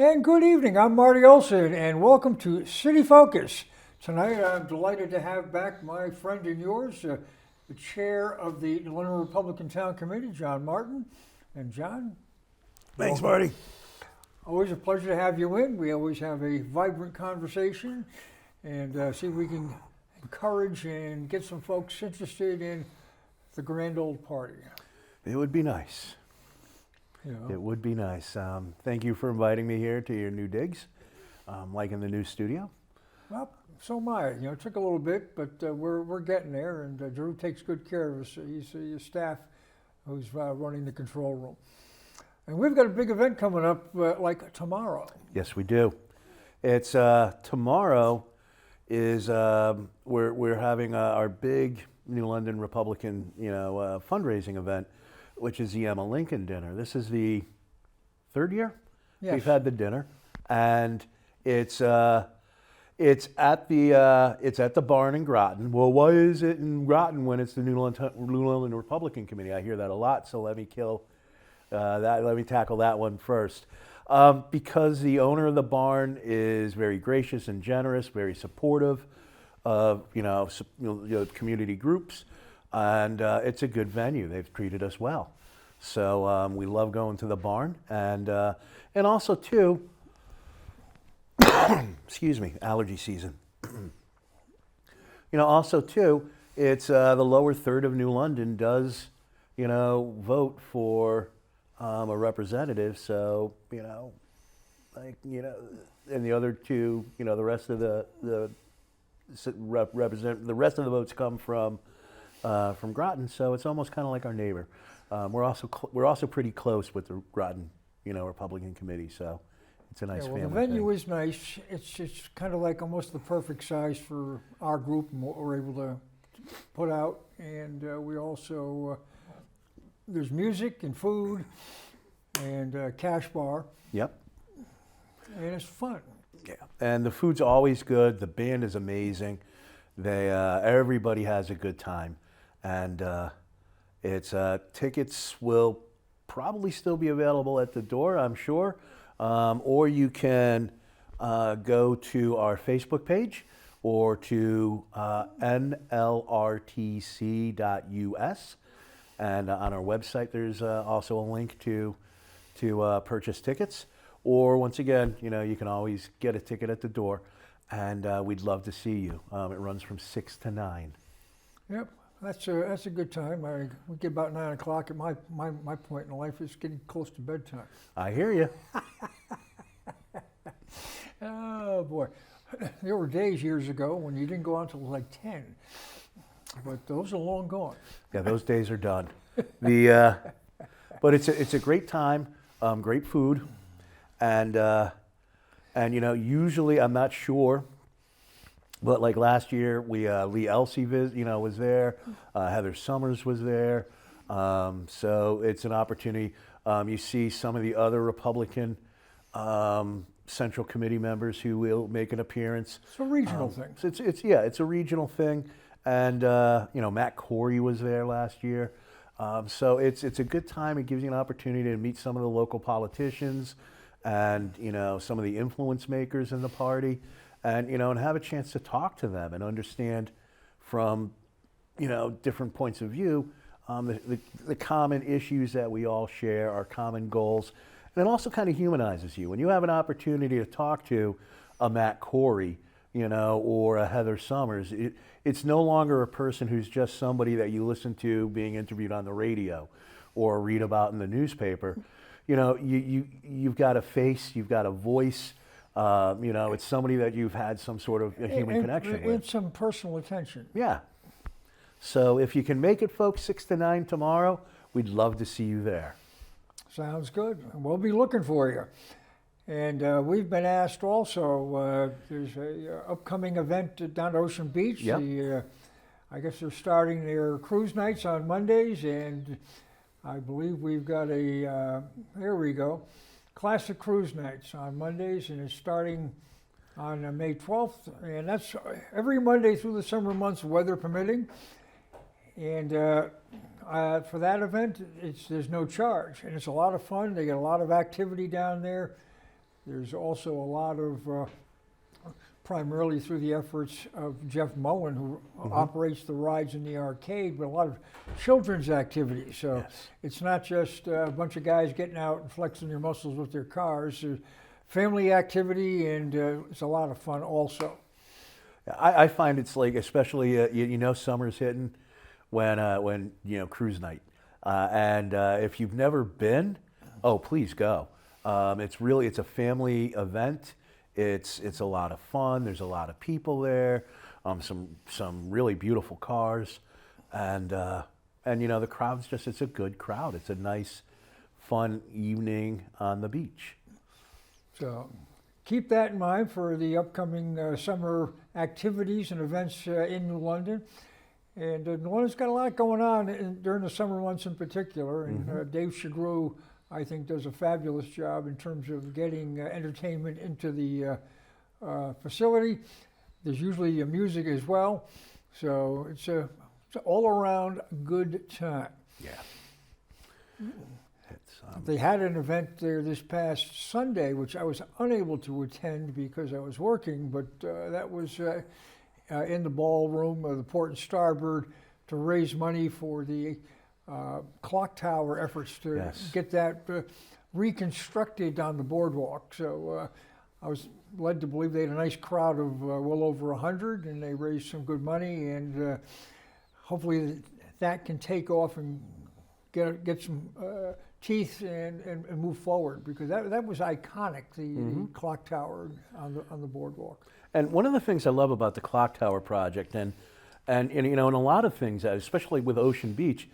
And good evening, I'm Marty Olsen, and welcome to City Focus. Tonight I'm delighted to have back my friend and yours, the chair of the New London Republican Town Committee, John Martin. And John? Thanks, welcome. Marty. Always a pleasure to have you in. We always have a vibrant conversation and see if we can encourage and get some folks interested in the grand old party. It would be nice. You know. It would be nice. Thank you for inviting me here to your new digs, like in the new studio. Well, so am I. You know, it took a little bit, but we're getting there, and Drew takes good care of us. He's the staff who's running the control room. And we've got a big event coming up, like tomorrow. Yes, we do. It's tomorrow. Is we're having our big New London Republican fundraising event, which is the Emma Lincoln dinner. This is the third year we've had the dinner, and it's at the barn in Groton. Well, why is it in Groton when it's the New London Republican Committee? I hear that a lot, so let me tackle that one first. Because the owner of the barn is very gracious and generous, very supportive of community groups. And it's a good venue. They've treated us well, so we love going to the barn. And also too, excuse me, allergy season. Also too, it's the lower third of New London does, vote for a representative. So and the other two, the rest of the rest of the votes come from Groton, so it's almost kind of like our neighbor. We're also pretty close with the Groton, Republican Committee, so it's a nice family. The venue is nice. It's kind of like almost the perfect size for our group and what we're able to put out. And we also there's music and food and cash bar. Yep. And it's fun. Yeah, and the food's always good. The band is amazing. Everybody has a good time. And tickets will probably still be available at the door, I'm sure. Or you can go to our Facebook page or to nlrtc.us. And on our website, there's also a link to purchase tickets. Or once again, you can always get a ticket at the door. And we'd love to see you. It runs from 6 to 9. Yep. That's a good time. We get about 9 o'clock. At my point in life, it's getting close to bedtime. I hear you. Oh boy, there were days years ago when you didn't go out until like 10, but those are long gone. Yeah, those days are done. But it's a great time, great food, and usually I'm not sure. But like last year, Lee Elsey was there, Heather Summers was there, so it's an opportunity. You see some of the other Republican Central Committee members who will make an appearance. It's a regional thing. So it's a regional thing, and Matt Corey was there last year, so it's a good time. It gives you an opportunity to meet some of the local politicians, and some of the influence makers in the party. And and have a chance to talk to them and understand from different points of view the common issues that we all share, our common goals, and it also kind of humanizes you when you have an opportunity to talk to a Matt Corey, or a Heather Summers. It's no longer a person who's just somebody that you listen to being interviewed on the radio or read about in the newspaper. You've got a face, you've got a voice. It's somebody that you've had some sort of human connection with. And some personal attention. Yeah. So if you can make it, folks, 6 to 9 tomorrow, we'd love to see you there. Sounds good. We'll be looking for you. And we've been asked also, there's a upcoming event down at Ocean Beach. Yep. I guess they're starting their cruise nights on Mondays, and I believe we've got there we go. Classic Cruise Nights on Mondays, and it's starting on May 12th, and that's every Monday through the summer months, weather permitting. And for that event, there's no charge, and it's a lot of fun. They get a lot of activity down there. There's also a lot of, primarily through the efforts of Jeff Mullen, who operates the rides in the arcade, but a lot of children's activities. So Yes. it's not just a bunch of guys getting out and flexing their muscles with their cars. There's family activity, and it's a lot of fun also. I find it's like, especially you know, summer's hitting when you know, cruise night, and if you've never been, oh, please go. It's a family event. It's a lot of fun. There's a lot of people there. Some really beautiful cars, and you know, the crowd's it's a good crowd. It's a nice, fun evening on the beach. So keep that in mind for the upcoming summer activities and events in New London. And New London's got a lot going on during the summer months in particular. And Dave Chagru, I think, does a fabulous job in terms of getting entertainment into the facility. There's usually music as well. So it's an all-around good time. Yeah. They had an event there this past Sunday, which I was unable to attend because I was working, but that was in the ballroom of the Port and Starboard to raise money for the clock tower efforts to Yes. get that reconstructed on the boardwalk. So I was led to believe they had a nice crowd of well over 100, and they raised some good money, and hopefully that can take off and get some teeth and move forward, because that was iconic, the clock tower on the boardwalk. And one of the things I love about the clock tower project, and you know, and a lot of things, especially with Ocean Beach,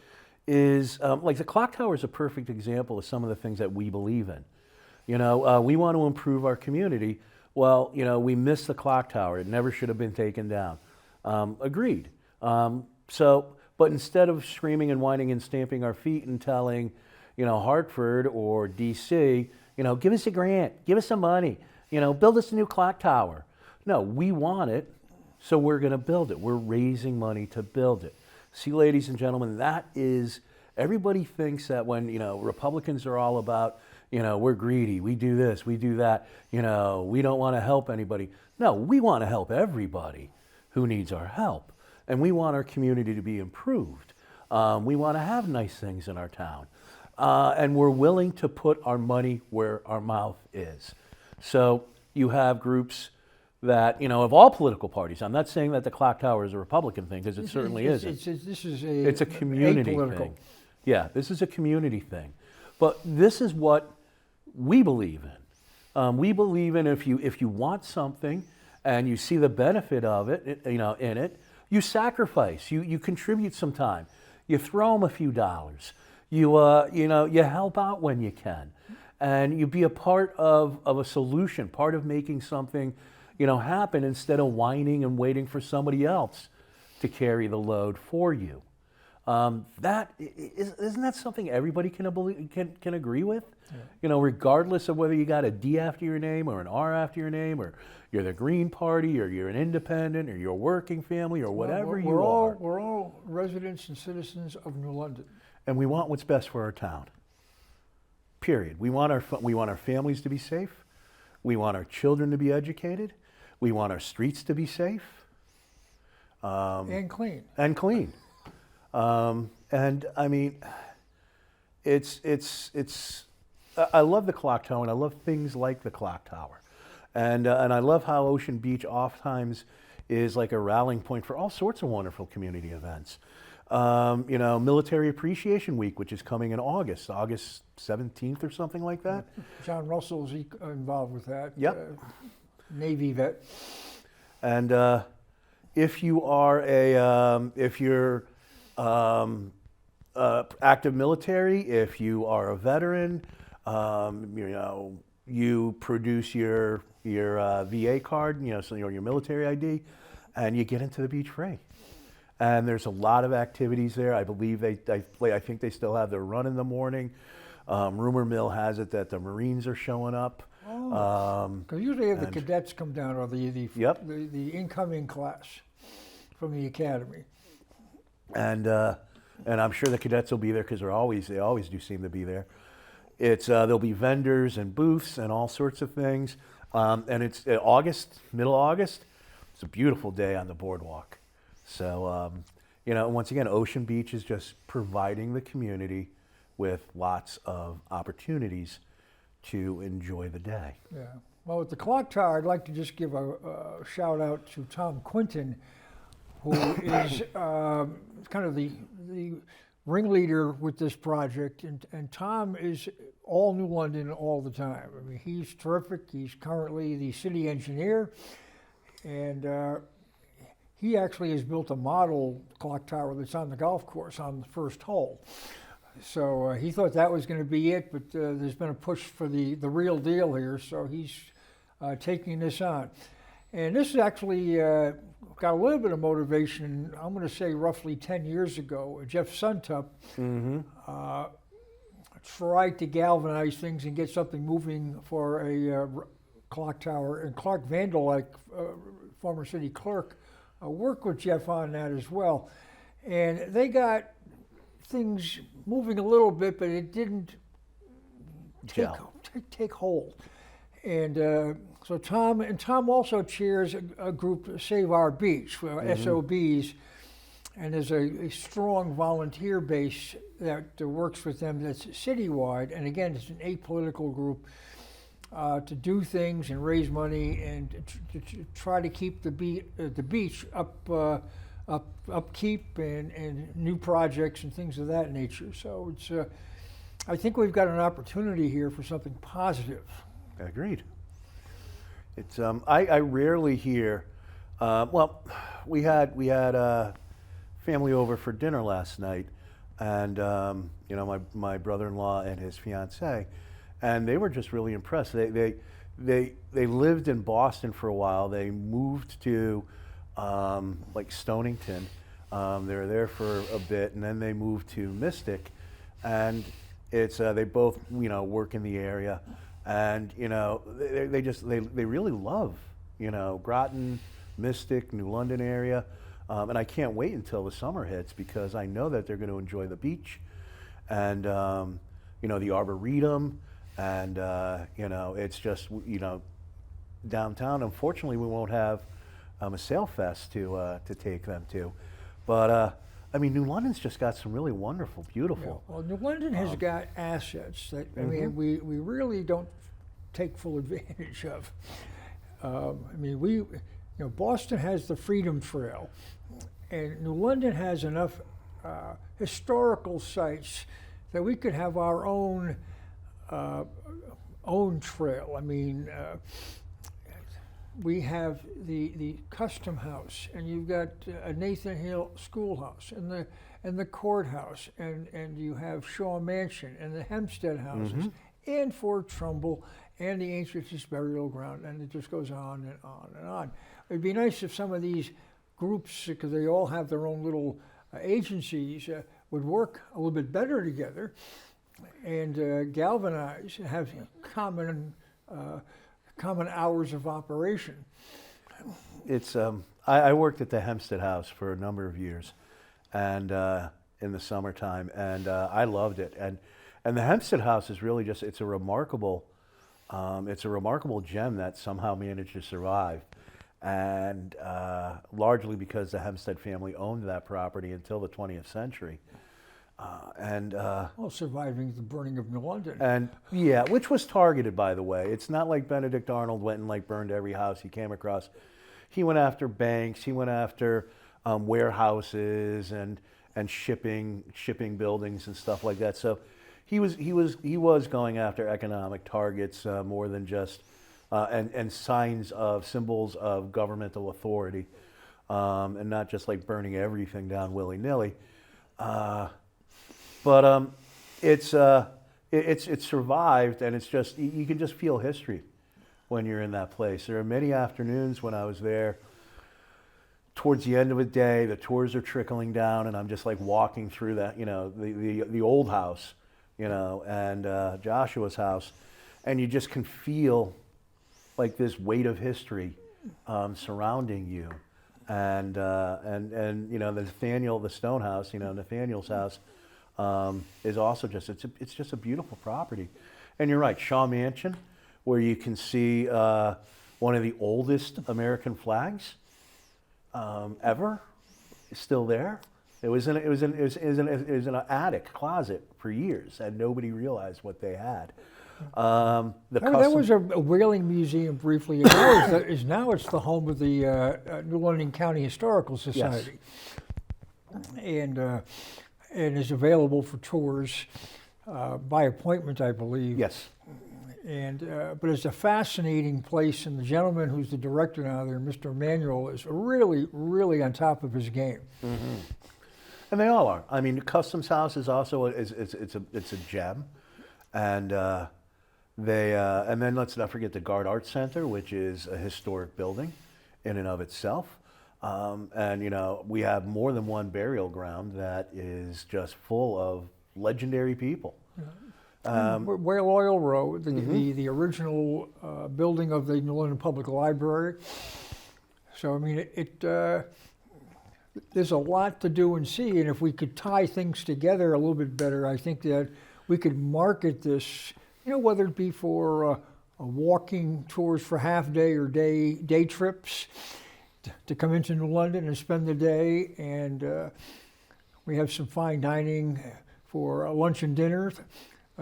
is like the clock tower is a perfect example of some of the things that we believe in. You know, we want to improve our community. Well, you know, we missed the clock tower. It never should have been taken down. Agreed. But instead of screaming and whining and stamping our feet and telling, you know, Hartford or DC, you know, give us a grant, give us some money, you know, build us a new clock tower. No, we want it, so we're going to build it. We're raising money to build it. See, ladies and gentlemen, that is, everybody thinks that when, you know, Republicans are all about, you know, we're greedy, we do this, we do that, you know, we don't want to help anybody. No, we want to help everybody who needs our help. And we want our community to be improved. We want to have nice things in our town. And we're willing to put our money where our mouth is. So you have groups that, you know, of all political parties. I'm not saying that the clock tower is a Republican thing, because it certainly isn't. It's a community thing. Yeah, this is a community thing. But this is what we believe in. We believe in if you want something and you see the benefit of it, you know, in it, you sacrifice, you contribute some time, you throw them a few dollars, you know, you help out when you can, and you be a part of a solution, part of making something, you know, happen, instead of whining and waiting for somebody else to carry the load for you. Isn't that something everybody can agree with? Yeah. You know, regardless of whether you got a D after your name or an R after your name, or you're the Green Party, or you're an independent, or you're a working family, or whatever you are. We're all residents and citizens of New London. And we want what's best for our town. Period. We want our families to be safe. We want our children to be educated. We want our streets to be safe. And clean. And clean. And I mean, I love the clock tower, and I love things like the clock tower. And I love how Ocean Beach oftentimes is like a rallying point for all sorts of wonderful community events. You know, Military Appreciation Week, which is coming in August 17th or something like that. John Russell's involved with that. Yep. Navy vet. And if you are active military, if you are a veteran, you know, you produce your VA card, you know, so your military ID, and you get into the beach free. And there's a lot of activities there. I believe I think they still have their run in the morning. Rumor mill has it that the Marines are showing up. Because usually they have the cadets come down, or the incoming class from the academy. And I'm sure the cadets will be there, because they always do seem to be there. It's there'll be vendors and booths and all sorts of things. And it's August, middle August. It's a beautiful day on the boardwalk. So, once again, Ocean Beach is just providing the community with lots of opportunities to enjoy the day. Yeah. Well, at the clock tower, I'd like to just give a shout out to Tom Quinton, who is kind of the ringleader with this project. And Tom is all New London all the time. I mean, he's terrific. He's currently the city engineer. And he actually has built a model clock tower that's on the golf course on the first hole. So he thought that was going to be it, but there's been a push for the real deal here, so he's taking this on. And this is actually got a little bit of motivation, I'm going to say roughly 10 years ago. Jeff Suntup tried to galvanize things and get something moving for a clock tower, and Clark Vandal, like former city clerk, worked with Jeff on that as well. And they got things moving a little bit, but it didn't take hold. And so Tom also chairs a group, Save Our Beach, SOBs, and there's a strong volunteer base that works with them that's citywide. And again, it's an apolitical group to do things and raise money and to try to keep the beach upkeep and new projects and things of that nature. So it's I think we've got an opportunity here for something positive. Agreed. It's I rarely hear. Well, we had family over for dinner last night, and my brother-in-law and his fiancée, and they were just really impressed. They lived in Boston for a while. They moved to like Stonington. They were there for a bit, and then they moved to Mystic, and it's they both work in the area, and they really love Groton, Mystic, New London area, and I can't wait until the summer hits because I know that they're going to enjoy the beach, and the Arboretum, and it's just downtown. Unfortunately, we won't have a sail fest to take them to, but New London's just got some really wonderful, beautiful. Yeah. Well, New London has got assets that we really don't take full advantage of. Boston has the Freedom Trail, and New London has enough historical sites that we could have our own trail. We have the Custom House, and you've got a Nathan Hill Schoolhouse, and the courthouse, and you have Shaw Mansion, and the Hempstead houses, and Fort Trumbull, and the Ancients Burial Ground, and it just goes on and on and on. It'd be nice if some of these groups, because they all have their own little agencies, would work a little bit better together, and galvanize, have common hours of operation. It's I worked at the Hempstead House for a number of years, and in the summertime, and I loved it. And the Hempstead House is really just it's a remarkable gem that somehow managed to survive, and largely because the Hempstead family owned that property until the 20th century. Surviving the burning of New London. And yeah, which was targeted, by the way. It's not like Benedict Arnold went and burned every house he came across. He went after banks. He went after warehouses and shipping buildings and stuff like that. So he was going after economic targets more than just and symbols of governmental authority, and not just burning everything down willy-nilly. But it's survived, and it's just you can just feel history when you're in that place. There are many afternoons when I was there. Towards the end of the day, the tours are trickling down, and I'm just walking through that, the old house, and Joshua's house, and you just can feel this weight of history surrounding you, and the Nathaniel's house, Nathaniel's house. is also it's just a beautiful property. And you're right, Shaw Mansion, where you can see one of the oldest American flags ever, is still there. It was in an attic closet for years, and nobody realized what they had. That was a whaling museum briefly. Now it's the home of the New London County Historical Society, and is available for tours by appointment, I believe. Yes. And but it's a fascinating place, and the gentleman who's the director now there, Mr. Emanuel, is really on top of his game. Mm-hmm. And they all are. I mean, the Customs House is also it's a gem, and and then let's not forget the Guard Arts Center, which is a historic building in and of itself. And we have more than one burial ground that is just full of legendary people. Whale Oil Road, the original building of the New London Public Library. So I mean, there's a lot to do and see, and if we could tie things together a little bit better, I think that we could market this, whether it be for walking tours for half day or day trips to come into New London and spend the day, and we have some fine dining for lunch and dinner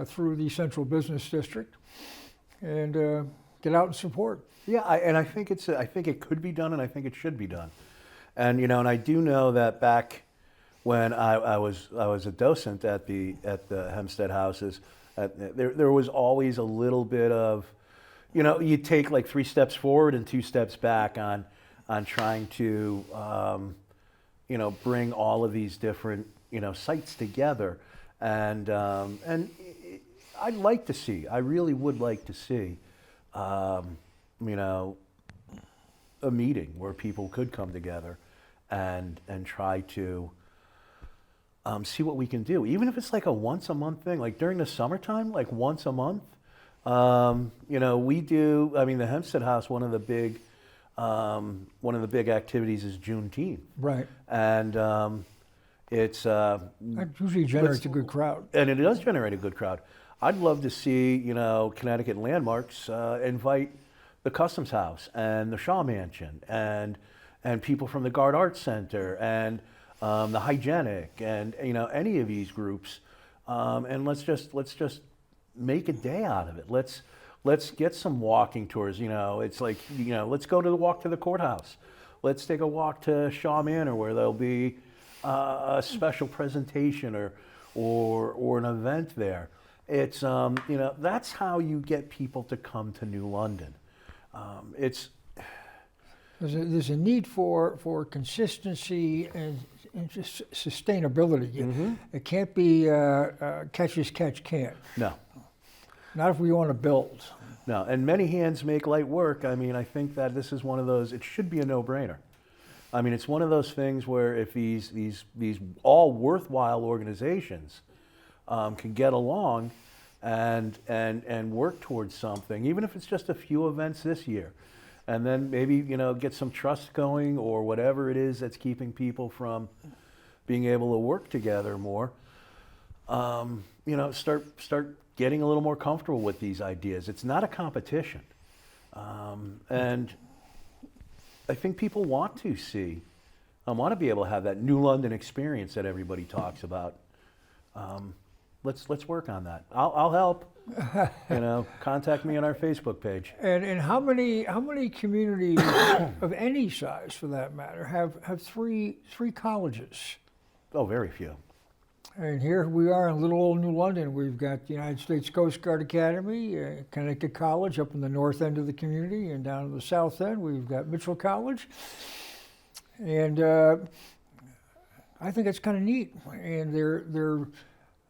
through the Central Business District, and get out and support. Yeah, I think it could be done, and I think it should be done. And and I do know that back when I was a docent at the Hempstead houses, there was always a little bit of, you take like 3 steps forward and 2 steps back on trying to bring all of these different sites together, and I'd like to see, I really would like to see, a meeting where people could come together and try to see what we can do, even if it's like a once a month thing, like during the summertime, like once a month. We do. I mean, the Hempstead House. One of the big activities is Juneteenth. Right. And it's that usually generates a good crowd. And it does generate a good crowd. I'd love to see Connecticut landmarks invite the Customs House and the Shaw Mansion and people from the Guard Arts Center and the Hygienic and any of these groups, and let's just make a day out of it. Let's get some walking tours. It's like let's go to the walk to the courthouse. Let's take a walk to Shaw Manor where there'll be a special presentation or an event there. It's that's how you get people to come to New London. There's a need for consistency and just sustainability. Mm-hmm. It can't be catch as catch can't. No. Not if we want to build. No, and many hands make light work. I mean, I think that this is one of those, it should be a no-brainer. I mean, it's one of those things where if these all worthwhile organizations can get along and work towards something, even if it's just a few events this year, and then maybe get some trust going or whatever it is that's keeping people from being able to work together more. Start getting a little more comfortable with these ideas. It's not a competition, and I think people want to see, want to be able to have that New London experience that everybody talks about. Let's work on that. I'll help. Contact me on our Facebook page. And how many communities of any size, for that matter, have three colleges? Oh, very few. And here we are in little old New London. We've got the United States Coast Guard Academy, Connecticut College up in the north end of the community, and down in the south end we've got Mitchell College. And I think it's kind of neat. And they're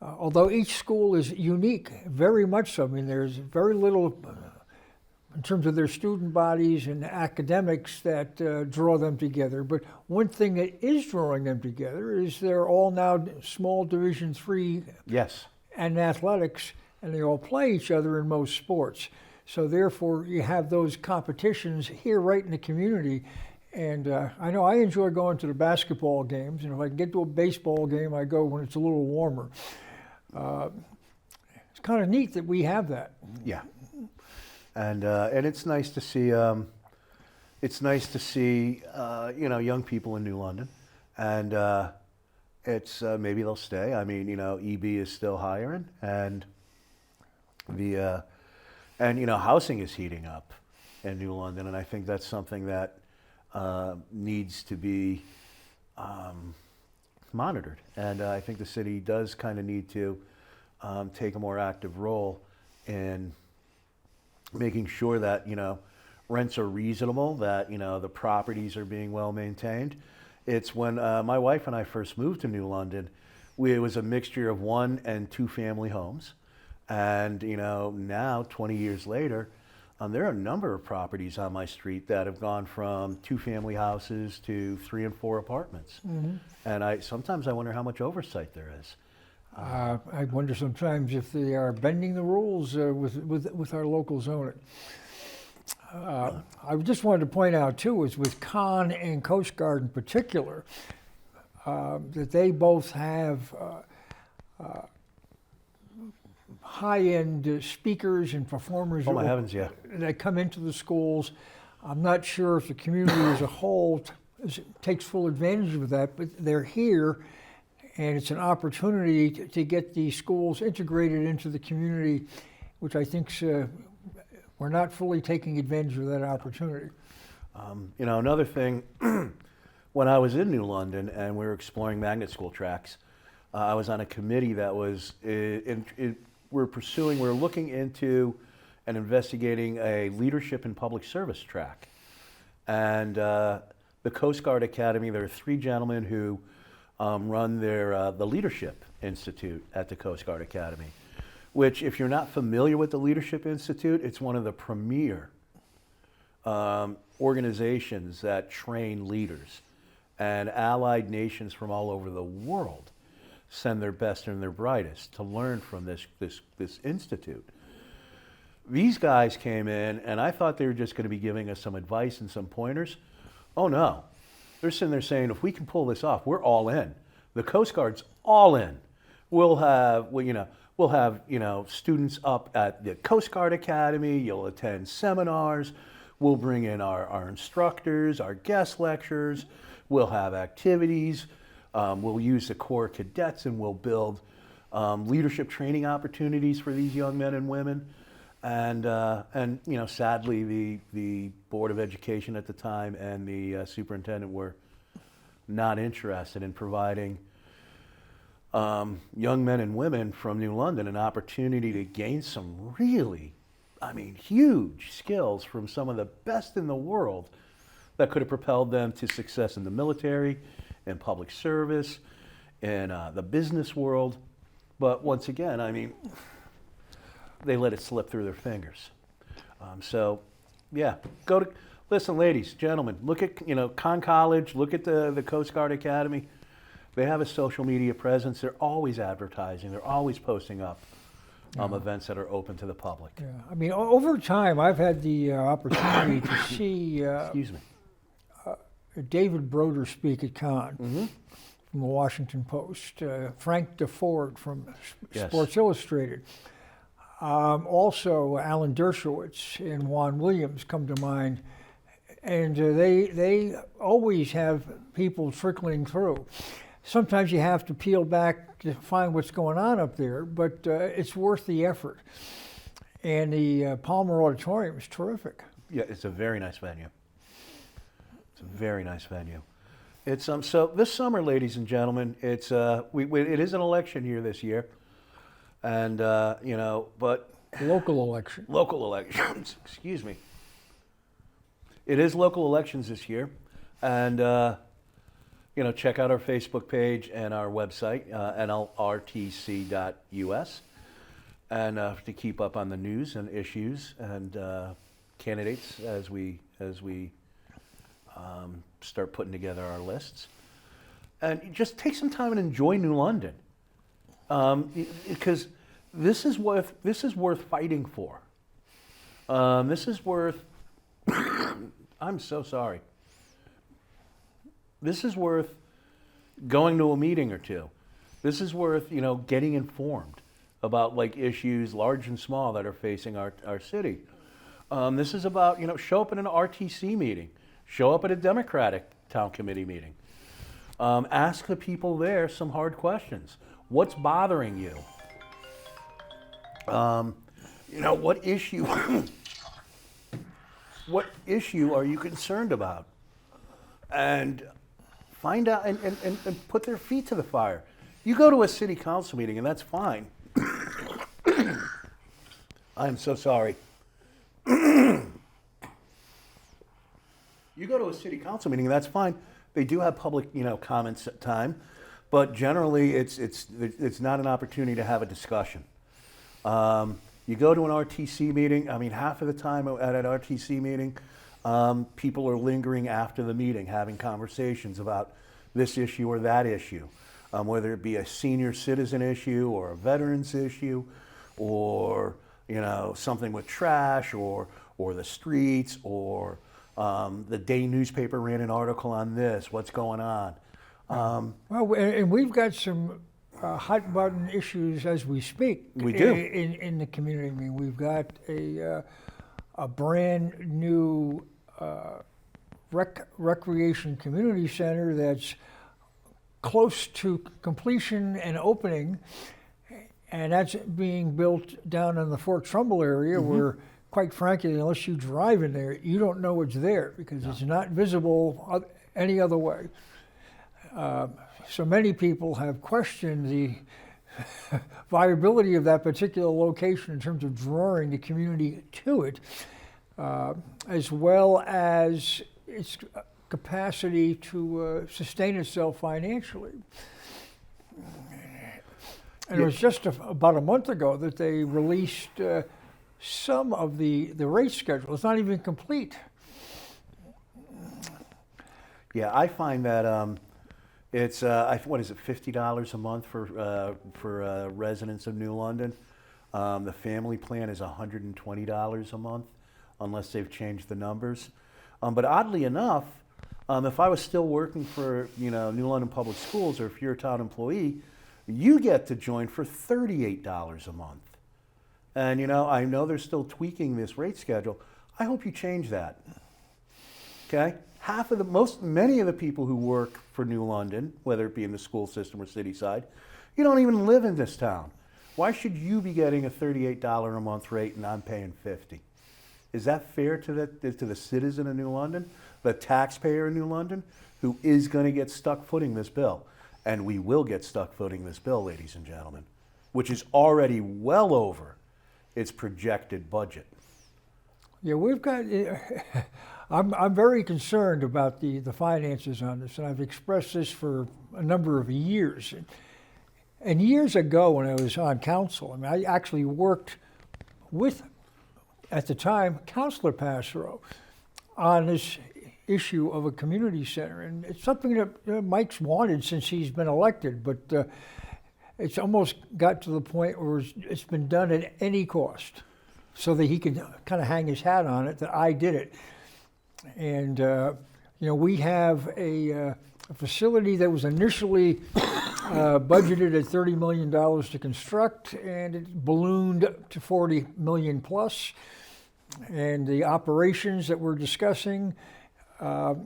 although each school is unique, very much so. I mean, there's very little in terms of their student bodies and academics that draw them together. But one thing that is drawing them together is they're all now small Division III yes. and athletics, and they all play each other in most sports. So therefore, you have those competitions here right in the community, And I know I enjoy going to the basketball games, and if I can get to a baseball game, I go when it's a little warmer. It's kind of neat that we have that. Yeah, and it's nice to see. It's nice to see young people in New London, and it's maybe they'll stay. I mean, EB is still hiring, and housing is heating up in New London, and I think that's something that needs to be monitored. And I think the city does kind of need to take a more active role in making sure that rents are reasonable, that the properties are being well maintained. It's when my wife and I first moved to New London, it was a mixture of 1 and 2 family homes, and now 20 years later, there are a number of properties on my street that have gone from 2 family houses to 3 and 4 apartments. Mm-hmm. And sometimes I wonder how much oversight there is. I wonder sometimes if they are bending the rules with our local zoning. I just wanted to point out too, is with Con and Coast Guard in particular, that they both have high-end speakers and performers. Oh my heavens, yeah. That come into the schools. I'm not sure if the community as a whole takes full advantage of that, but they're here, and it's an opportunity to get these schools integrated into the community, which I think we're not fully taking advantage of that opportunity. Another thing, when I was in New London and we were exploring magnet school tracks, I was on a committee that was we're looking into and investigating a leadership in public service track. And the Coast Guard Academy, there are 3 gentlemen who run the Leadership Institute at the Coast Guard Academy, which, if you're not familiar with the Leadership Institute, it's one of the premier organizations that train leaders. And allied nations from all over the world send their best and their brightest to learn from this institute. These guys came in, and I thought they were just going to be giving us some advice and some pointers. Oh no, they're sitting there saying, if we can pull this off, we're all in. The Coast Guard's all in. We'll have students up at the Coast Guard Academy. You'll attend seminars. We'll bring in our instructors, our guest lecturers. We'll have activities. We'll use the Corps cadets, and we'll build leadership training opportunities for these young men and women. And sadly, the Board of Education at the time and the superintendent were not interested in providing young men and women from New London an opportunity to gain some really, huge skills from some of the best in the world that could have propelled them to success in the military, in public service, in the business world. But once again, they let it slip through their fingers. Listen, ladies, gentlemen, look at Con College, look at the Coast Guard Academy. They have a social media presence. They're always advertising. They're always posting up events that are open to the public. Yeah, over time, I've had the opportunity to see Excuse me. David Broder speak at Con from the Washington Post, Frank DeFord from Sports Illustrated. Also, Alan Dershowitz and Juan Williams come to mind, and they always have people trickling through. Sometimes you have to peel back to find what's going on up there, but it's worth the effort. And the Palmer Auditorium is terrific. Yeah, it's a very nice venue. It's a very nice venue. It's so this summer, ladies and gentlemen, it's it is an election year this year, and but local elections. Excuse me. It is local elections this year, and check out our Facebook page and our website, nlrtc.us, and to keep up on the news and issues and candidates as we start putting together our lists. And just take some time and enjoy New London, because this is worth fighting for. This is worth. I'm so sorry. This is worth going to a meeting or two. This is worth, getting informed about like issues large and small that are facing our city. This is about, show up at an RTC meeting, show up at a Democratic town committee meeting. Ask the people there some hard questions. What's bothering you? What issue, what issue are you concerned about? And find out and put their feet to the fire. You go to a city council meeting and that's fine. I'm so sorry. You go to a city council meeting and that's fine. They do have public, comments at time, but generally it's not an opportunity to have a discussion. You go to an RTC meeting, half of the time at an RTC meeting, people are lingering after the meeting, having conversations about this issue or that issue, whether it be a senior citizen issue or a veterans issue, or something with trash, or the streets, or the day newspaper ran an article on this. What's going on? Well, and we've got some hot button issues as we speak. We do. In the community. We've got a brand new recreation community center that's close to completion and opening, and that's being built down in the Fort Trumbull area, where, quite frankly, unless you drive in there, you don't know it's there because it's not visible any other way. So many people have questioned the viability of that particular location in terms of drawing the community to it, as well as its capacity to sustain itself financially. And it was just about a month ago that they released some of the rate schedule. It's not even complete. Yeah, I find that it's what is it, $50 a month for residents of New London. The family plan is $120 a month, unless they've changed the numbers. But oddly enough, if I was still working for New London Public Schools, or if you're a town employee, you get to join for $38 a month. And I know they're still tweaking this rate schedule. I hope you change that. Okay? Many of the people who work for New London, whether it be in the school system or city side, you don't even live in this town. Why should you be getting a $38 a month rate and I'm paying $50? Is that fair to the citizen of New London, the taxpayer in New London, who is going to get stuck footing this bill? And we will get stuck footing this bill, ladies and gentlemen, which is already well over its projected budget. Yeah, we've got. I'm very concerned about the finances on this, and I've expressed this for a number of years. And years ago, when I was on council, I actually worked with, at the time, Councilor Passero on this issue of a community center. And it's something that Mike's wanted since he's been elected, but it's almost got to the point where it's been done at any cost, so that he can kind of hang his hat on it that I did it. And we have a facility that was initially budgeted at $30 million to construct, and it ballooned to $40 million plus. And the operations that we're discussing, the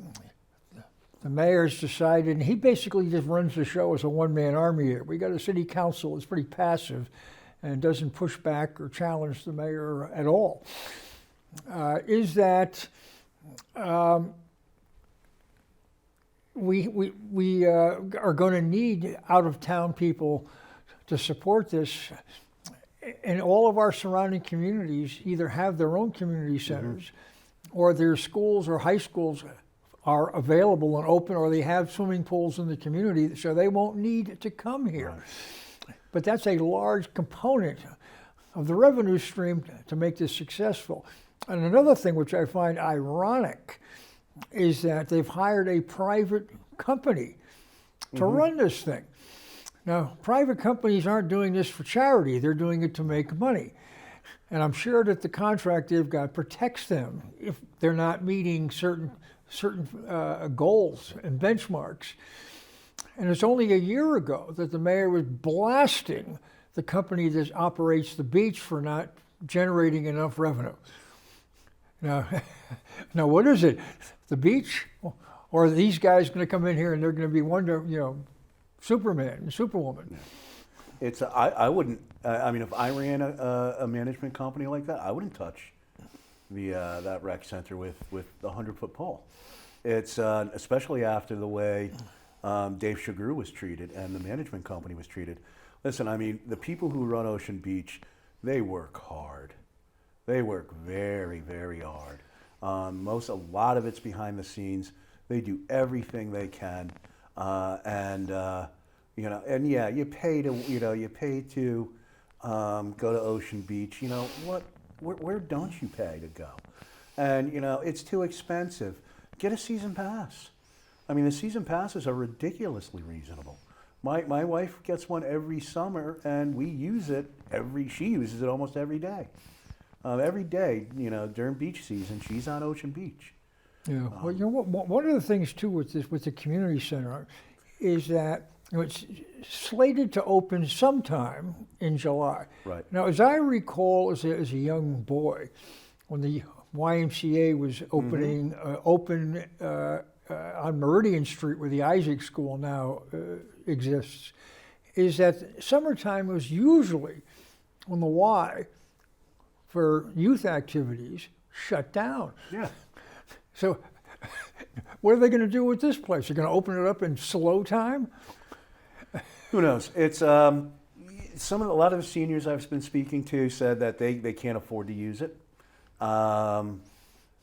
mayor's decided, and he basically just runs the show as a one-man army here. We got a city council that's pretty passive and doesn't push back or challenge the mayor at all. Is that we are going to need out-of-town people to support this, and all of our surrounding communities either have their own community centers, or their schools or high schools are available and open, or they have swimming pools in the community, so they won't need to come here. Right. But that's a large component of the revenue stream to make this successful. And another thing which I find ironic is that they've hired a private company to run this thing. Now, private companies aren't doing this for charity, they're doing it to make money. And I'm sure that the contract they've got protects them if they're not meeting certain certain goals and benchmarks. And it's only a year ago that the mayor was blasting the company that operates the beach for not generating enough revenue. Now, now what is it? The beach? Or are these guys going to come in here and they're going to be Superman and Superwoman? It's I wouldn't. I mean, if I ran a management company like that, I wouldn't touch that rec center with the 100-foot pole. It's especially after the way Dave Chagru was treated and the management company was treated. Listen, I mean, the people who run Ocean Beach, they work hard. They work very, very hard. A lot of it's behind the scenes. They do everything they can, and yeah, you pay to go to Ocean Beach. You know what? Where don't you pay to go? And it's too expensive. Get a season pass. I mean, the season passes are ridiculously reasonable. My wife gets one every summer, and we use it she uses it almost every day. Every day, during beach season, she's on Ocean Beach. Yeah. Well, one of the things too with the community center is that it's slated to open sometime in July. Right. Now, as I recall, as a young boy, when the YMCA was opening, open on Meridian Street, where the Isaac School now exists, is that summertime was usually when the Y for youth activities shut down. Yeah. So what are they going to do with this place? They're going to open it up in slow time? Who knows? It's a lot of the seniors I've been speaking to said that they can't afford to use it,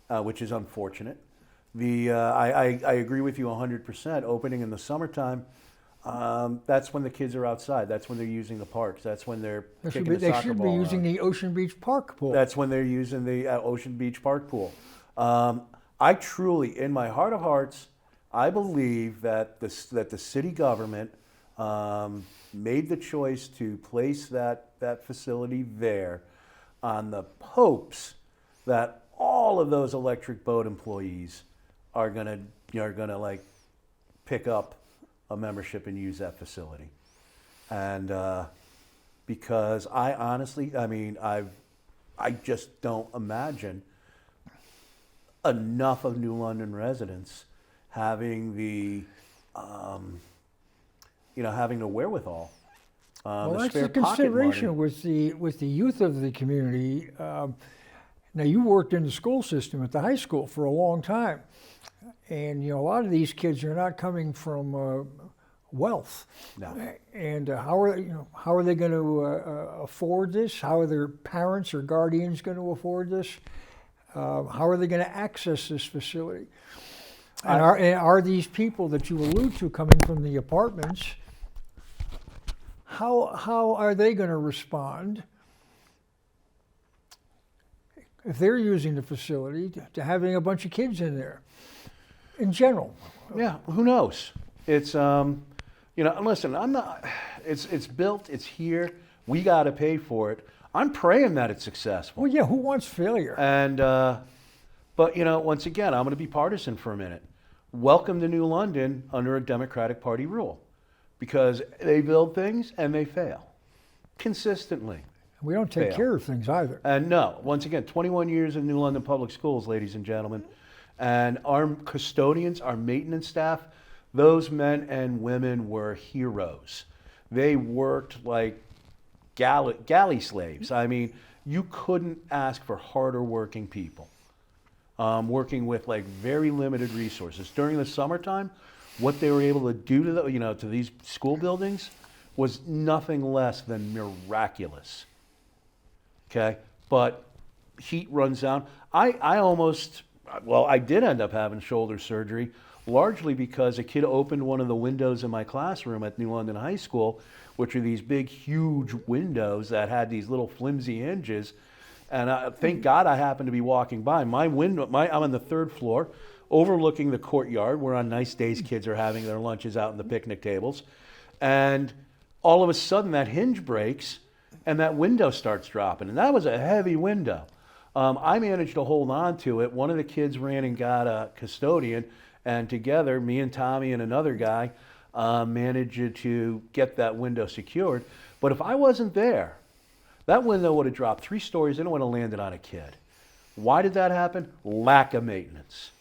which is unfortunate. I agree with you 100%. Opening in the summertime, that's when the kids are outside. That's when they're using the parks. That's when they're kicking the soccer ball. They should be using the Ocean Beach Park pool. That's when they're using the Ocean Beach Park pool. I truly, in my heart of hearts, I believe that the city government made the choice to place that facility there on the hopes that all of those electric boat employees are gonna like pick up a membership and use that facility. And because I honestly, I mean, I just don't imagine enough of New London residents having the having the wherewithal. Well, that's the consideration with the youth of the community. Now, you worked in the school system at the high school for a long time, and a lot of these kids are not coming from wealth. No. And how are they going to afford this? How are their parents or guardians going to afford this? How are they going to access this facility? And are these people that you allude to coming from the apartments? How are they going to respond if they're using the facility to having a bunch of kids in there? In general. Yeah, who knows? It's listen, I'm not. It's built. It's here. We got to pay for it. I'm praying that it's successful. Well, yeah, who wants failure? And, but once again, I'm going to be partisan for a minute. Welcome to New London under a Democratic Party rule, because they build things and they fail consistently. We don't take care of things either. And no, once again, 21 years in New London Public Schools, ladies and gentlemen, and our custodians, our maintenance staff, those men and women were heroes. They worked like galley slaves. I mean, you couldn't ask for harder working people. Working with like very limited resources during the summertime, what they were able to do to to these school buildings was nothing less than miraculous. Okay, but heat runs down. I did end up having shoulder surgery, largely because a kid opened one of the windows in my classroom at New London High School, which are these big, huge windows that had these little flimsy hinges. And thank God I happened to be walking by. I'm on the third floor, overlooking the courtyard, where on nice days kids are having their lunches out on the picnic tables. And all of a sudden that hinge breaks and that window starts dropping. And that was a heavy window. I managed to hold on to it. One of the kids ran and got a custodian, and together, me and Tommy and another guy managed to get that window secured. But if I wasn't there, that window would have dropped 3 stories and it would have landed on a kid. Why did that happen? Lack of maintenance.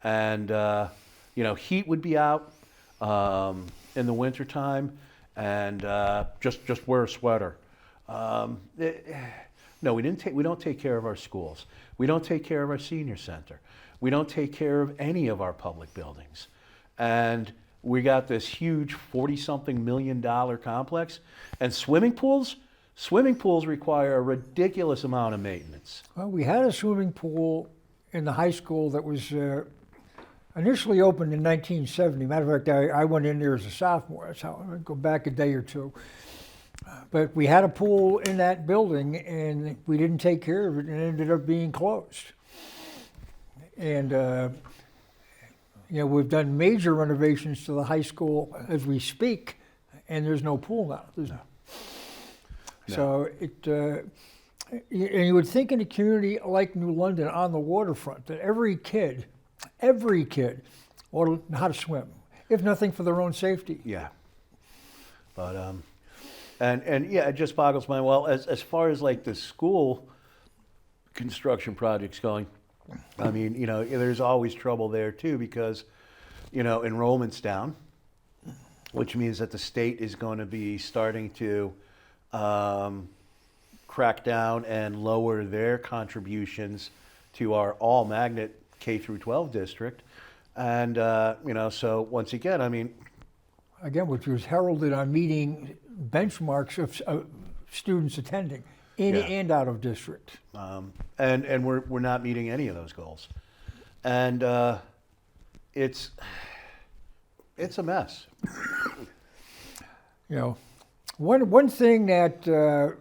And, heat would be out in the wintertime, and just wear a sweater. No, we don't take care of our schools. We don't take care of our senior center. We don't take care of any of our public buildings. And we got this huge 40-something million dollar complex. And swimming pools require a ridiculous amount of maintenance. Well, we had a swimming pool in the high school that was initially opened in 1970. Matter of fact, I went in there as a sophomore. That's how I go back a day or two. But we had a pool in that building, and we didn't take care of it, and it ended up being closed. And we've done major renovations to the high school as we speak, and there's no pool now. No. So and you would think in a community like New London on the waterfront that every kid ought to know how to swim, if nothing for their own safety. Yeah. But and yeah, it just boggles my mind. Well, as far as like the school construction projects going, I mean, there's always trouble there too, because enrollment's down, which means that the state is going to be starting to crack down and lower their contributions to our all magnet K through 12 district. And, so once again, I mean, which was heralded on meeting benchmarks of students attending in and out of district. And we're not meeting any of those goals. And it's a mess. One thing that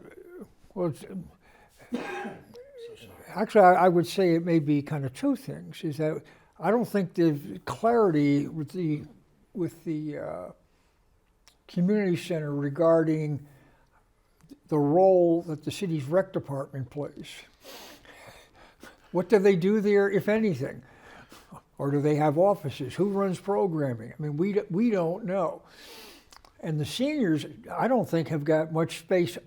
actually I would say it may be kind of 2 things, is that I don't think there's clarity with the community center regarding the role that the city's rec department plays. What do they do there, if anything? Or do they have offices? Who runs programming? I mean, we don't know. And the seniors, I don't think, have got much space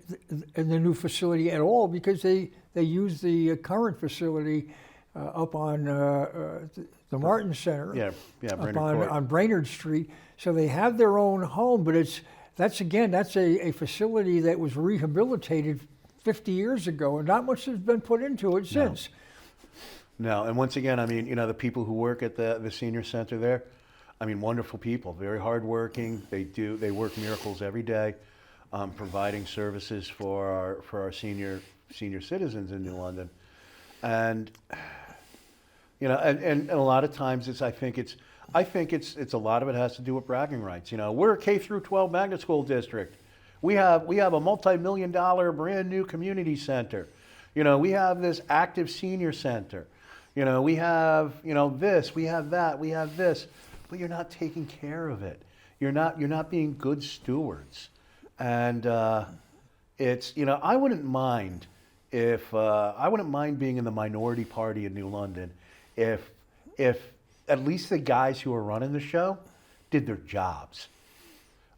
in the new facility at all, because they use the current facility up on the Martin Center, Brainerd on Brainerd Street. So they have their own home, but that's a facility that was rehabilitated 50 years ago, and not much has been put into it since. No, and once again, I mean, the people who work at the senior center there, I mean, wonderful people, very hardworking. They work miracles every day, providing services for our senior citizens in New London, and and a lot of times I think it's a lot of it has to do with bragging rights. We're a K through 12 magnet school district. We have a multi-million-dollar brand new community center. We have this active senior center. We have this, we have that, we have this. But you're not taking care of it. You're not being good stewards, and it's I wouldn't mind being in the minority party in New London if at least the guys who are running the show did their jobs.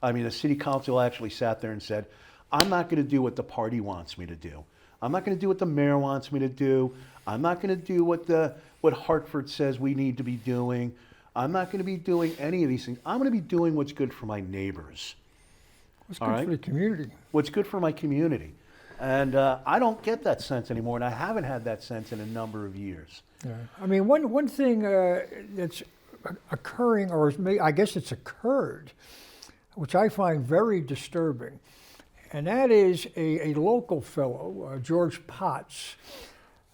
I mean, the city council actually sat there and said, "I'm not going to do what the party wants me to do. I'm not going to do what the mayor wants me to do. I'm not going to do what Hartford says we need to be doing. I'm not going to be doing any of these things. I'm going to be doing what's good for my neighbors. What's good for the community. What's good for my community." And I don't get that sense anymore, and I haven't had that sense in a number of years. Yeah. I mean, one thing that's occurring, or I guess it's occurred, which I find very disturbing, and that is a local fellow, George Potts,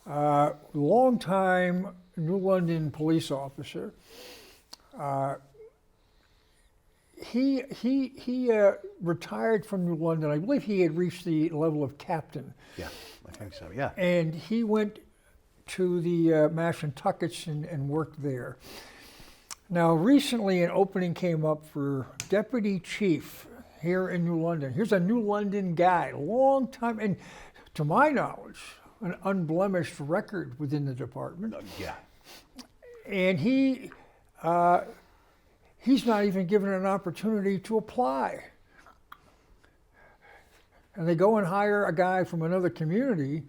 longtime New London police officer. He retired from New London. I believe he had reached the level of captain. Yeah, I think so, yeah. And he went to the Mashantuckets and worked there. Now, recently an opening came up for deputy chief here in New London. Here's a New London guy, long time, and to my knowledge, an unblemished record within the department. Yeah. And he's not even given an opportunity to apply. And they go and hire a guy from another community.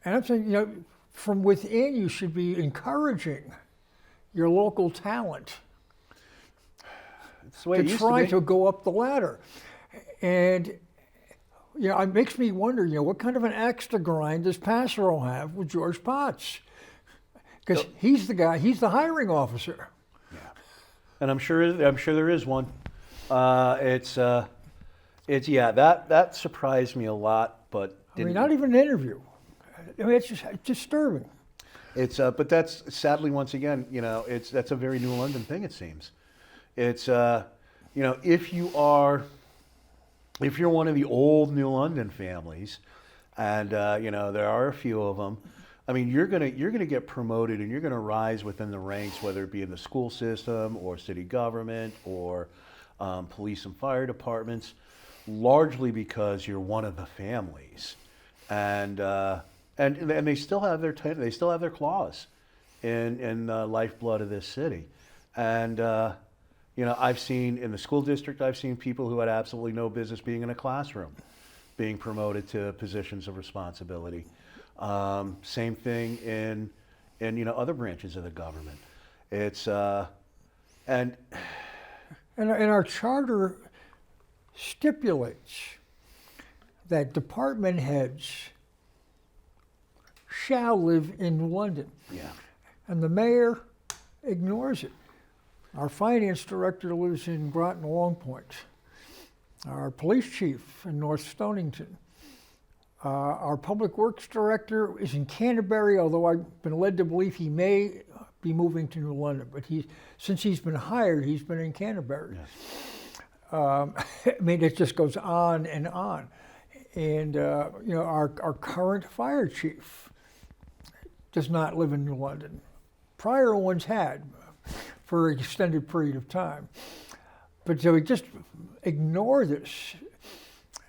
And I'm saying, from within, you should be encouraging your local talent It's the way it to used try be. to go up the ladder. And it makes me wonder, what kind of an axe to grind does Passero have with George Potts? Because he's the guy, he's the hiring officer. Yeah. And I'm sure there is one. That surprised me a lot, but not even an interview. It's just disturbing. But that's sadly, once again, that's a very New London thing. It seems, it's if you're one of the old New London families, and there are a few of them. I mean, you're gonna get promoted, and you're gonna rise within the ranks, whether it be in the school system or city government or police and fire departments, largely because you're one of the families, and they still have their claws in the lifeblood of this city, and I've seen in the school district, I've seen people who had absolutely no business being in a classroom, being promoted to positions of responsibility. Same thing in other branches of the government. It's and our charter stipulates that department heads shall live in London. Yeah. And the mayor ignores it. Our finance director lives in Groton Long Point. Our police chief in North Stonington. Our public works director is in Canterbury, although I've been led to believe he may be moving to New London. But since he's been hired, he's been in Canterbury. Yes. It just goes on and on. And our current fire chief does not live in New London. Prior ones had for an extended period of time. But so we just ignore this.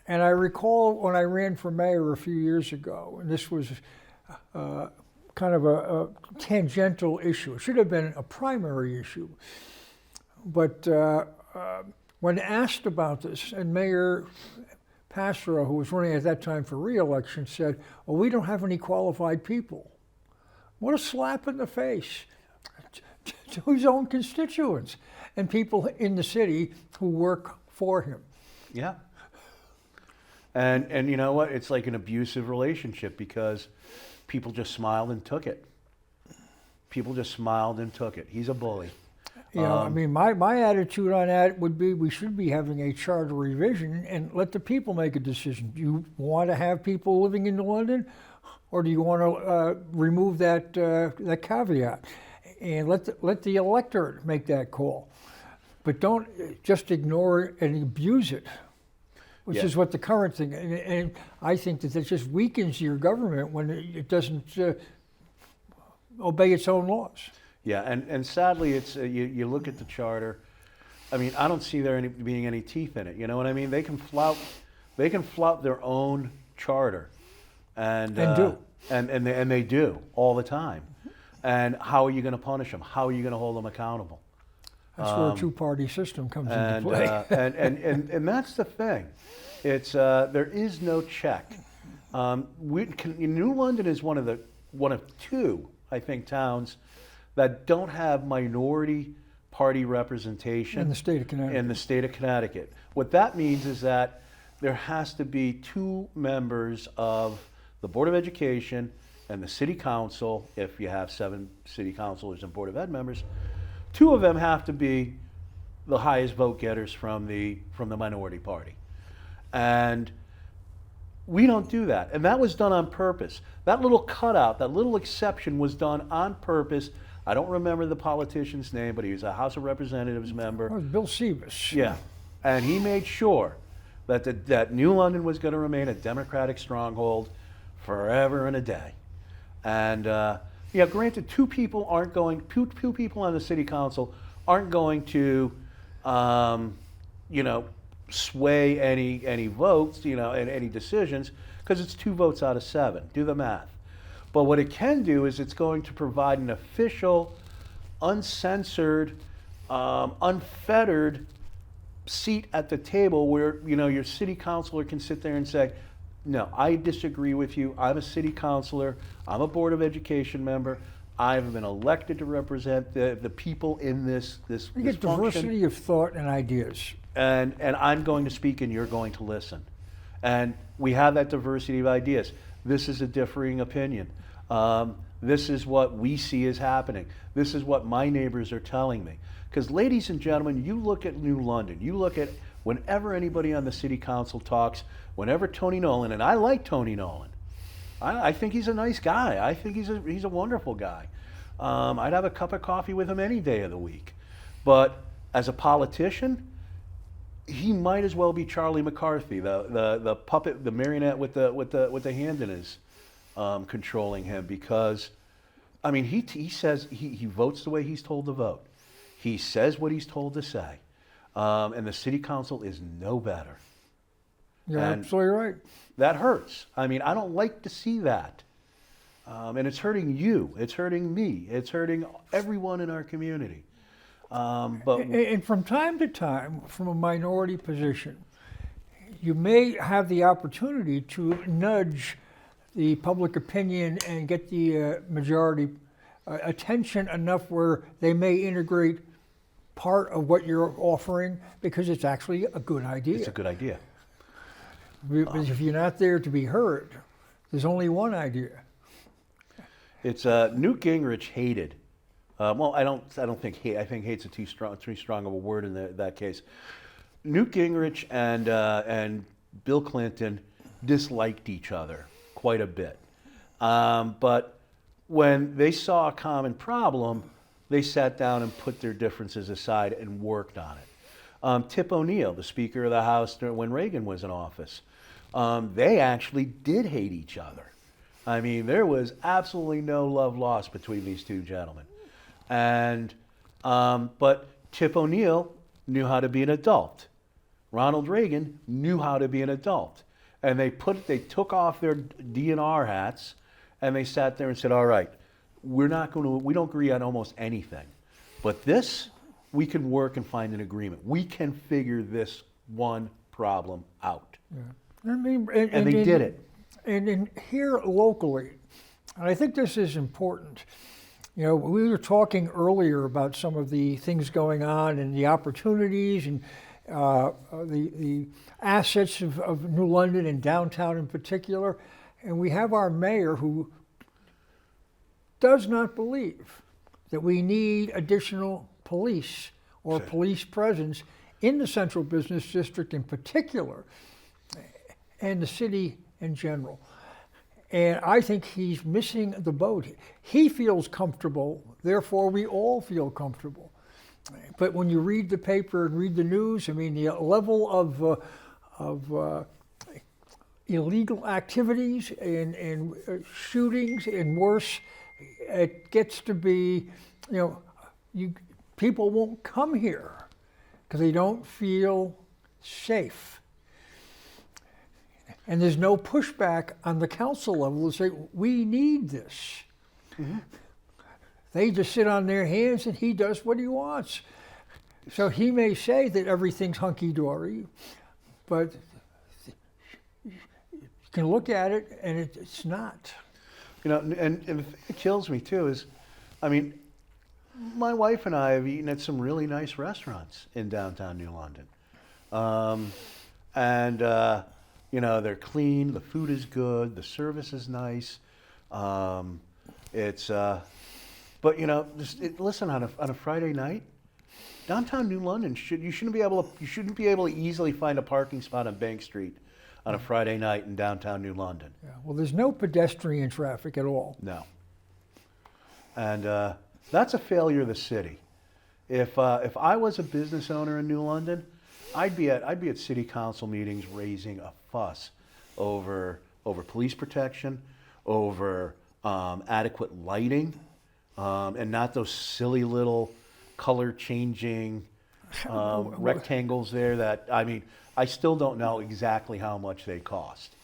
And I recall when I ran for mayor a few years ago, and this was kind of a tangential issue. It should have been a primary issue. But when asked about this, and Mayor Passero, who was running at that time for re-election, said, "Well, we don't have any qualified people." What a slap in the face to his own constituents and people in the city who work for him. Yeah. And you know what? It's like an abusive relationship because people just smiled and took it. He's a bully. My attitude on that would be we should be having a charter revision and let the people make a decision. Do you want to have people living in London, or do you want to remove that caveat and let the electorate make that call? But don't just ignore it and abuse it, which is what the current thing. And I think that just weakens your government when it doesn't obey its own laws. Yeah, and sadly, it's you look at the charter. I mean, I don't see there being any teeth in it. You know what I mean? They can flout their own charter, and they do all the time. And how are you going to punish them? How are you going to hold them accountable? That's where a two-party system comes into play. And that's the thing. It's there is no check. New London is one of two, I think, towns that don't have minority party representation in the state of Connecticut. What that means is that there has to be two members of the Board of Education and the City Council. If you have 7 City Councilors and Board of Ed members, 2 of them have to be the highest vote getters from the minority party. And we don't do that. And that was done on purpose. That little cutout, that little exception was done on purpose. I don't remember the politician's name, but he was a House of Representatives member. It was Bill Sebas. Yeah. And he made sure that New London was going to remain a Democratic stronghold forever and a day. And granted, two people on the City Council aren't going to, sway any votes, and any decisions, because it's 2 votes out of 7. Do the math. But what it can do is it's going to provide an official, uncensored, unfettered seat at the table where, you know, your city councilor can sit there and say, no, I disagree with you. I'm a city councilor. I'm a Board of Education member. I've been elected to represent the people in this You get diversity of thought and ideas. And I'm going to speak and you're going to listen. And we have that diversity of ideas. This is a differing opinion. This is what we see is happening. This is what my neighbors are telling me. Because ladies and gentlemen, you look at New London, you look at whenever anybody on the city council talks, whenever Tony Nolan, and I like Tony Nolan. I think he's a nice guy. I think he's a wonderful guy. I'd have a cup of coffee with him any day of the week. But as a politician, he might as well be Charlie McCarthy, the puppet, the marionette with the hand in his controlling him. Because, I mean, he says he votes the way he's told to vote. He says what he's told to say, and the city council is no better. You're absolutely right. That hurts. I mean, I don't like to see that. And it's hurting you. It's hurting me. It's hurting everyone in our community. And from time to time, from a minority position, you may have the opportunity to nudge the public opinion and get the majority attention enough where they may integrate part of what you're offering because it's actually a good idea. It's a good idea. Because if you're not there to be heard, there's only one idea. It's Newt Gingrich hated. Well, I don't think hate. I think hate's too strong of a word in that case. Newt Gingrich and Bill Clinton disliked each other quite a bit. But when they saw a common problem, they sat down and put their differences aside and worked on it. Tip O'Neill, the Speaker of the House when Reagan was in office, they actually did hate each other. I mean, there was absolutely no love lost between these two gentlemen. But Tip O'Neill knew how to be an adult. Ronald Reagan knew how to be an adult. And they took off their DNR hats and they sat there and said, all right, we don't agree on almost anything. But this, we can work and find an agreement. We can figure this one problem out. Yeah. I mean, and they did it. And here locally, and I think this is important, you know, we were talking earlier about some of the things going on and the opportunities and the assets of New London and downtown in particular. And we have our mayor who does not believe that we need additional police or police presence in the central business district in particular and the city in general. And I think he's missing the boat. He feels comfortable, therefore we all feel comfortable. But when you read the paper and read the news, I mean, the level of illegal activities and shootings and worse, it gets to be, you know, people won't come here because they don't feel safe. And there's no pushback on the council level to say, we need this. Mm-hmm. They just sit on their hands and he does what he wants. So he may say that everything's hunky-dory, but you can look at it and it's not. You know, and the thing that kills me too is, I mean, my wife and I have eaten at some really nice restaurants in downtown New London. You know, they're clean, the food is good, the service is nice. But you know, listen, on a Friday night, downtown New London you shouldn't be able to easily find a parking spot on Bank Street on a Friday night in downtown New London. Yeah, well, there's no pedestrian traffic at all. No. And that's a failure of the city. If I was a business owner in New London, I'd be at city council meetings raising a fuss over police protection, over adequate lighting, and not those silly little color changing rectangles there that, I mean, I still don't know exactly how much they cost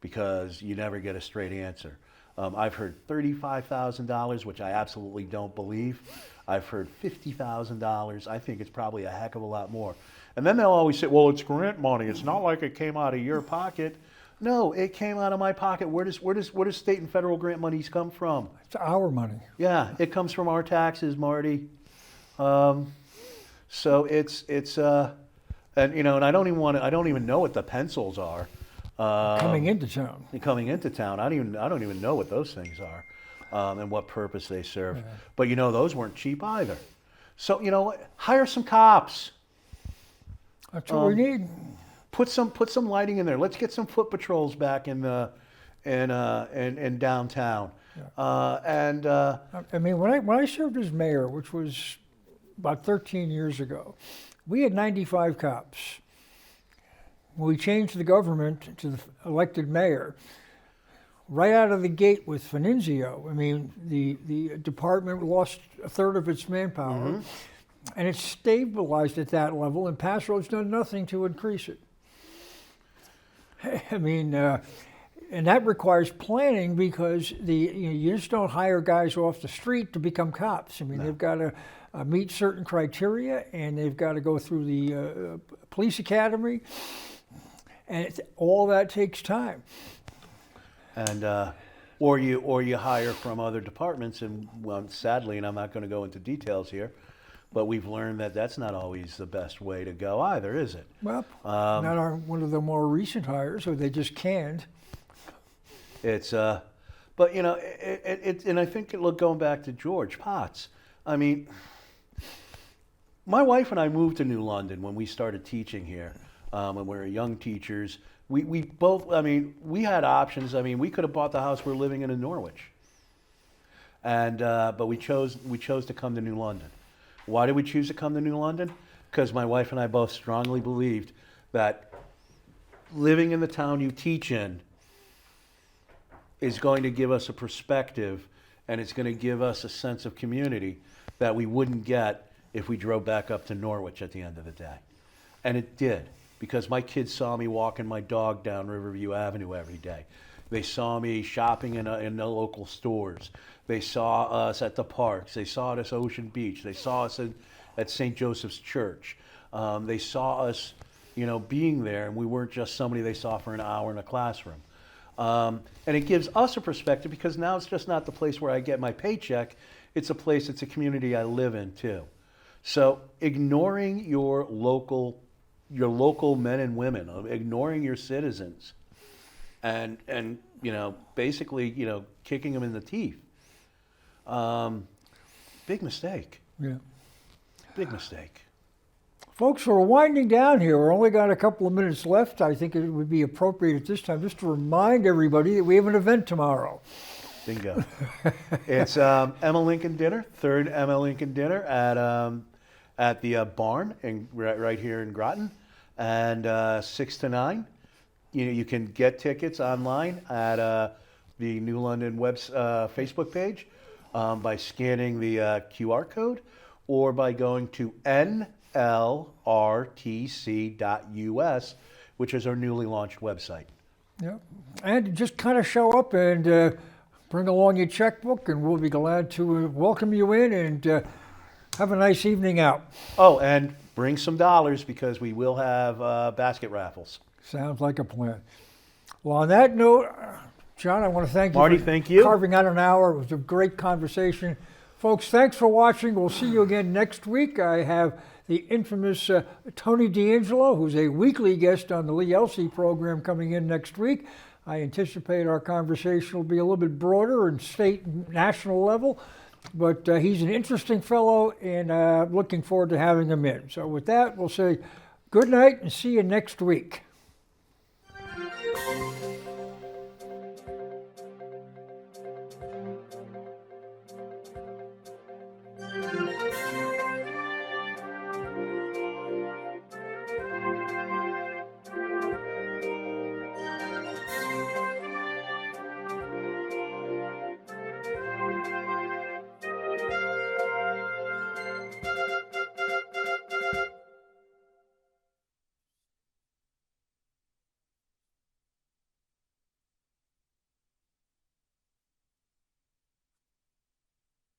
because you never get a straight answer. I've heard $35,000, which I absolutely don't believe. I've heard $50,000. I think it's probably a heck of a lot more. And then they'll always say, well, it's grant money. It's not like it came out of your pocket. No, it came out of my pocket. Where does state and federal grant monies come from? It's our money. Yeah, it comes from our taxes, Marty. So it's and you know, and I don't even know what the pencils are. Coming into town. Coming into town, I don't even know what those things are, and what purpose they serve. Yeah. But you know, those weren't cheap either. So you know, hire some cops. That's what we need. Put some lighting in there. Let's get some foot patrols back in downtown. Yeah. I mean, when I served as mayor, which was about 13 years ago, we had 95 cops. When we changed the government to the elected mayor, right out of the gate with Finizio, I mean, the department lost a third of its manpower, mm-hmm. and it's stabilized at that level, and Pass Road's done nothing to increase it. I mean, and that requires planning because you just don't hire guys off the street to become cops. I mean, they've got to meet certain criteria, and they've got to go through the police academy, and all that takes time. And or you hire from other departments, and well, sadly, and I'm not going to go into details here, but we've learned that that's not always the best way to go either, is it? Well, not one of the more recent hires, or they just canned. It's, but you know, and I think, look, going back to George Potts, I mean, my wife and I moved to New London when we started teaching here, when we were young teachers. We both, I mean, we had options. I mean, we could have bought the house we're living in Norwich, and but we chose to come to New London. Why did we choose to come to New London? Because my wife and I both strongly believed that living in the town you teach in is going to give us a perspective, and it's going to give us a sense of community that we wouldn't get if we drove back up to Norwich at the end of the day. And it did, because my kids saw me walking my dog down Riverview Avenue every day. They saw me shopping in the local stores. They saw us at the parks. They saw us at Ocean Beach. They saw us at St. Joseph's Church. They saw us, you know, being there, and we weren't just somebody they saw for an hour in a classroom. And it gives us a perspective, because now it's just not the place where I get my paycheck. It's a community I live in too. So ignoring your local men and women, ignoring your citizens, and you know, basically, you know, kicking them in the teeth. Big mistake. Yeah. Big mistake. Folks, we're winding down here. We've only got a couple of minutes left. I think it would be appropriate at this time just to remind everybody that we have an event tomorrow. Bingo. It's Emma Lincoln Dinner, third Emma Lincoln Dinner at the barn right here in Groton, and 6 to 9. You can get tickets online at the New London Facebook page by scanning the QR code, or by going to nlrtc.us, which is our newly launched website. Yeah, and just kind of show up and bring along your checkbook, and we'll be glad to welcome you in and have a nice evening out. Oh, and bring some dollars, because we will have basket raffles. Sounds like a plan. Well, on that note, John, I want to thank you Marty, for thank you. Carving out an hour. It was a great conversation. Folks, thanks for watching. We'll see you again next week. I have the infamous Tony D'Angelo, who's a weekly guest on the Lee Elsey program, coming in next week. I anticipate our conversation will be a little bit broader and state and national level, but he's an interesting fellow, and looking forward to having him in. So with that, we'll say good night and see you next week.